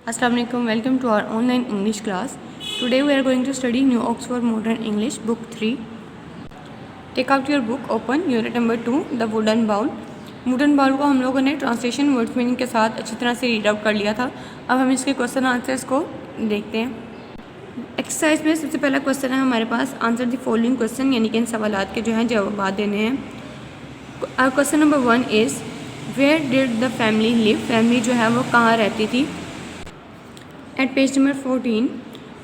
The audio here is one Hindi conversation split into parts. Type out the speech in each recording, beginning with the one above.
Assalamu alaikum. Welcome to our online English class. Today we are going to study New Oxford Modern English Book 3. Take out your book, open unit number 2, The Wooden Bowl. Wooden bowl को हम लोगों ने ट्रांसलेशन वर्ड्स मीनिंग के साथ अच्छी तरह से रीड आउट कर लिया था. अब हम इसके क्वेश्चन आंसर्स को देखते हैं. एक्सरसाइज में सबसे पहला क्वेश्चन है हमारे पास, आंसर द फॉलोइंग क्वेश्चन, यानी कि इन सवालात के जो हैं जवाब देने हैं. Question number 1 is where did the family live. Family जो है वो कहाँ रहती थी. एट पेज नंबर 14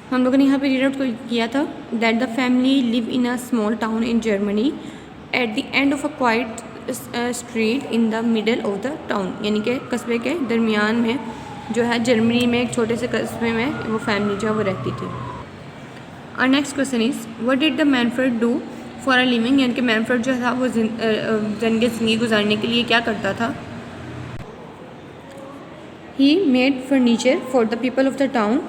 हम लोगों ने यहाँ पे रीड आउट किया था that the family live in a small town in Germany at the end of a quite street in the middle of the town, यानी कि कस्बे के दरमियान में जो है जर्मनी में एक छोटे से कस्बे में वो फैमिली जो है वो रहती थी. और next question is what did the Manfred do for a living, यानी कि मैनफ्रेड जो था वो ज़िंदगी गुजारने के लिए क्या करता था. He made furniture for the people of the town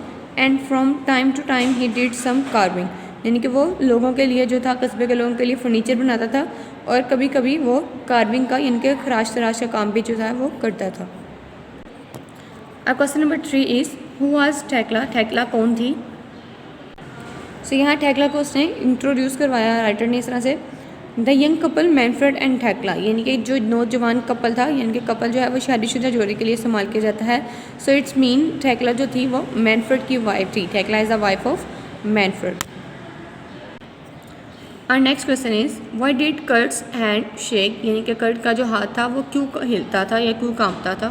and from time to time he did some carving, यानी कि वो लोगों के लिए जो था कस्बे के लोगों के लिए फर्नीचर बनाता था और कभी कभी वो कार्विंग का यानी कि खराश तराश का काम भी जो था वो करता था. अब question number 3 is who was थेक्ला. थेक्ला कौन थी. सो यहाँ थेक्ला को उसने इंट्रोड्यूस करवाया राइटर ने इस तरह से, the young couple Manfred and थेक्ला, यानी कि जो नौजवान कपल था यानी कि कपल जो है वो शादीशुदा जोड़ी के लिए इस्तेमाल किया जाता है. सो इट्स मीन थेक्ला जो थी वो मैनफ्रेड की वाइफ थी. Thekla is the wife of Manfred. और next question is why did Kurt's hand shake, यानी कि कर्ट का जो हाथ था वो क्यों हिलता था या क्यों कांपता था.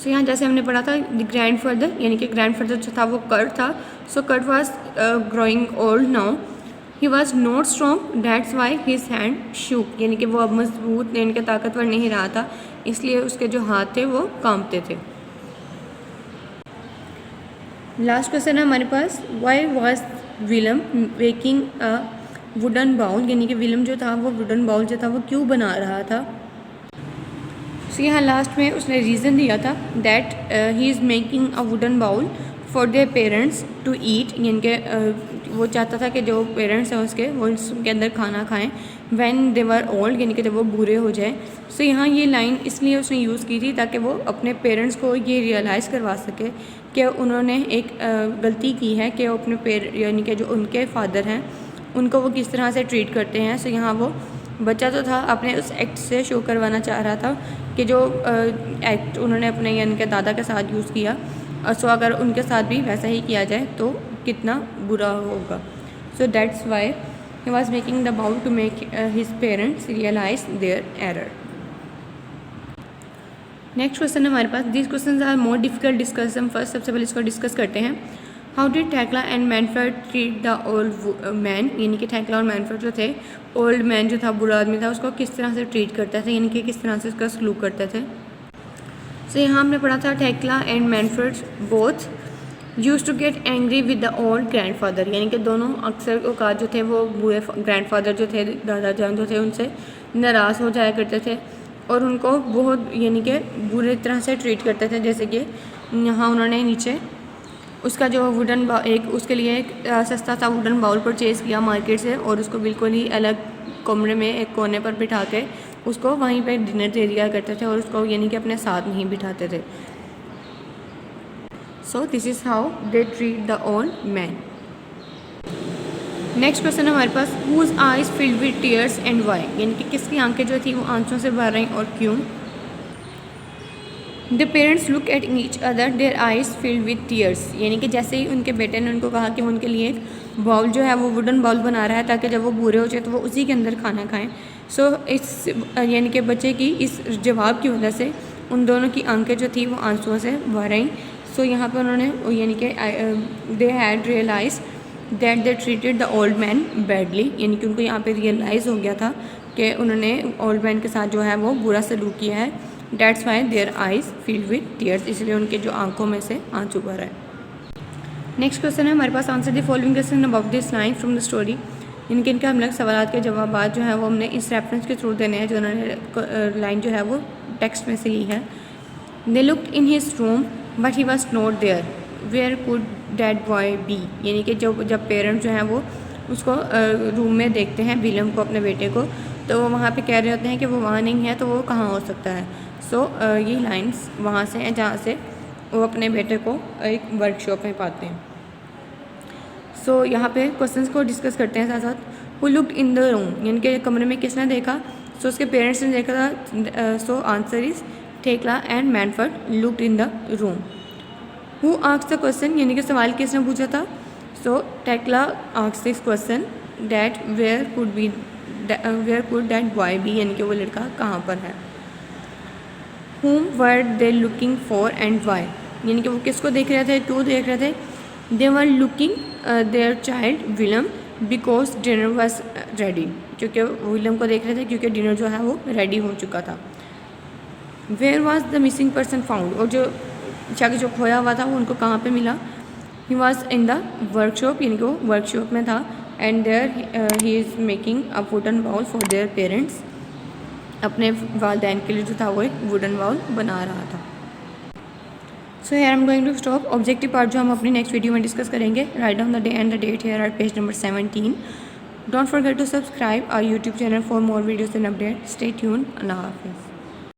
सो यहाँ जैसे हमने पढ़ा था ग्रैंडफादर, यानी कि ग्रैंडफादर जो था वो कर्ट था. So Kurt was growing old now. He was not strong that's why his hand shook, यानी कि वो अब मजबूत यानी कि ताकतवर नहीं रहा था, इसलिए उसके जो हाथ थे वो कांपते थे. लास्ट क्वेश्चन है हमारे पास, why was Willem making a wooden bowl, यानी कि विलम जो था वो वुडन बाउल जो था वो क्यों बना रहा था. सो यहाँ लास्ट में उसने रीज़न दिया था that he is making a wooden bowl for their parents to eat, यानी कि वो चाहता था कि जो पेरेंट्स हैं उसके वो उसके अंदर खाना खाएं व्हेन दे वर ओल्ड, यानी कि जब वो बूढ़े हो जाएं. सो यहाँ ये लाइन इसलिए उसने यूज़ की थी ताकि वो अपने पेरेंट्स को ये रियलाइज़ करवा सके कि उन्होंने एक गलती की है कि वो अपने यानी कि जो उनके फादर हैं उनको वो किस तरह से ट्रीट करते हैं. सो यहाँ वो बच्चा तो था अपने उस एक्ट से शो करवाना चाह रहा था कि जो एक्ट उन्होंने अपने यानी कि दादा के साथ यूज़ किया, सो अगर उनके साथ भी वैसा ही किया जाए तो कितना बुरा होगा. So that's why he was making the bowl to make his parents realise their error. Next question हमारे पास, this question are more difficult discuss. हम फर्स्ट सबसे पहले इसको डिस्कस करते हैं. How did Thekla and Manfred treat the old man, यानी कि थेक्ला और मैनफ्रेड जो थे ओल्ड मैन जो था बुरा आदमी था उसको किस तरह से ट्रीट करते थे, यानी कि किस तरह से उसका सलूक करते थे. सो यहाँ हमने पढ़ा था Thekla and Manfred both use to get angry with the old grandfather, यानी कि दोनों अक्सर औकात जो थे वो बूढ़े ग्रैंडफादर जो थे दादा जान जो थे उनसे नाराज़ हो जाया करते थे और उनको बहुत यानी कि बुरी तरह से ट्रीट करते थे. जैसे कि यहाँ उन्होंने नीचे उसका जो वुडन एक उसके लिए एक सस्ता सा वुडन बाउल परचेज़ किया मार्केट से और उसको बिल्कुल ही अलग कमरे में एक कोने पर बिठा के उसको वहीं पे डिनर दे दिया करते थे और उसको यानी कि अपने साथ नहीं बिठाते थे. So this is how they treat the old man. Next question हमारे पास, whose eyes filled with tears and why, यानी कि किसकी आंखें जो थी वो आंसुओं से भर रही और क्यों. The parents look at each other their eyes field with tears, यानी कि जैसे ही उनके बेटे ने उनको कहा कि वो उनके लिए एक बाउल जो है वो वुडन बाउल बना रहा है ताकि जब वो बूढ़े हो जाए तो वो उसी के अंदर खाना खाएं. सो इस यानी कि बच्चे की इस जवाब की वजह से उन दोनों की आंखें जो थी वो आंसुओं से भर रहीं. सो यहाँ पर उन्होंने यानी कि they had realise that they treated the old man badly, यानी कि उनको यहाँ पे रियलाइज़ हो गया था कि उन्होंने ओल्ड मैन के साथ जो है वो बुरा सलूक किया है. That's why their eyes filled with tears, इसलिए उनके जो आंखों में से आंसू भर है. नेक्स्ट क्वेश्चन है हमारे पास, answer the following question about this line from the story, इनके हम लोग सवाल के जवाब जो है वो हमने इस रेफरेंस के थ्रू देने हैं जो उन्होंने लाइन जो है वो टेक्स्ट में से ली है. They looked in his room but he was not there where could that boy be, यानी कि जब पेरेंट्स जो हैं वो उसको रूम में देखते हैं विलियम को अपने बेटे को तो वो वहाँ पे कह रहे होते हैं कि वो वहाँ नहीं है तो वो कहाँ हो सकता है. सो ये लाइंस वहाँ से हैं जहाँ से वो अपने बेटे को एक वर्कशॉप में पाते हैं। सो यहाँ पे क्वेश्चंस को डिस्कस करते हैं साथ साथ। Who looked in the room, यानी कि कमरे में किसने देखा? सो उसके पेरेंट्स ने देखा था। So answer is Thekla and Manfred looked in the room. Who asked the question, यानी कि सवाल किसने पूछा था? So Thekla asked this question that where could that boy be, यानी कि वो लड़का कहाँ पर है। whom were they looking for and why, यानी कि वो किसको देख रहे थे, क्यों देख रहे थे? they were looking their child William because dinner was ready, क्योंकि विलियम को देख रहे थे क्योंकि डिनर जो है वो रेडी हो चुका था। where was the missing person found, और जो खोया हुआ था वो उनको कहाँ पे मिला? he was in the workshop, यानी कि वो वर्कशॉप में था। and there he is making a wooden bowl for their parents, अपने वालदैन के लिए जो था वो एक वुडन बाउल बना रहा था। So here I am going to stop. Objective part जो हम अपनी नेक्स्ट वीडियो में डिस्कस करेंगे। Write down the day and the date here at page number 17। Don't forget to subscribe our YouTube channel for more videos and update. Stay tune. अल्लाह हाफिज़।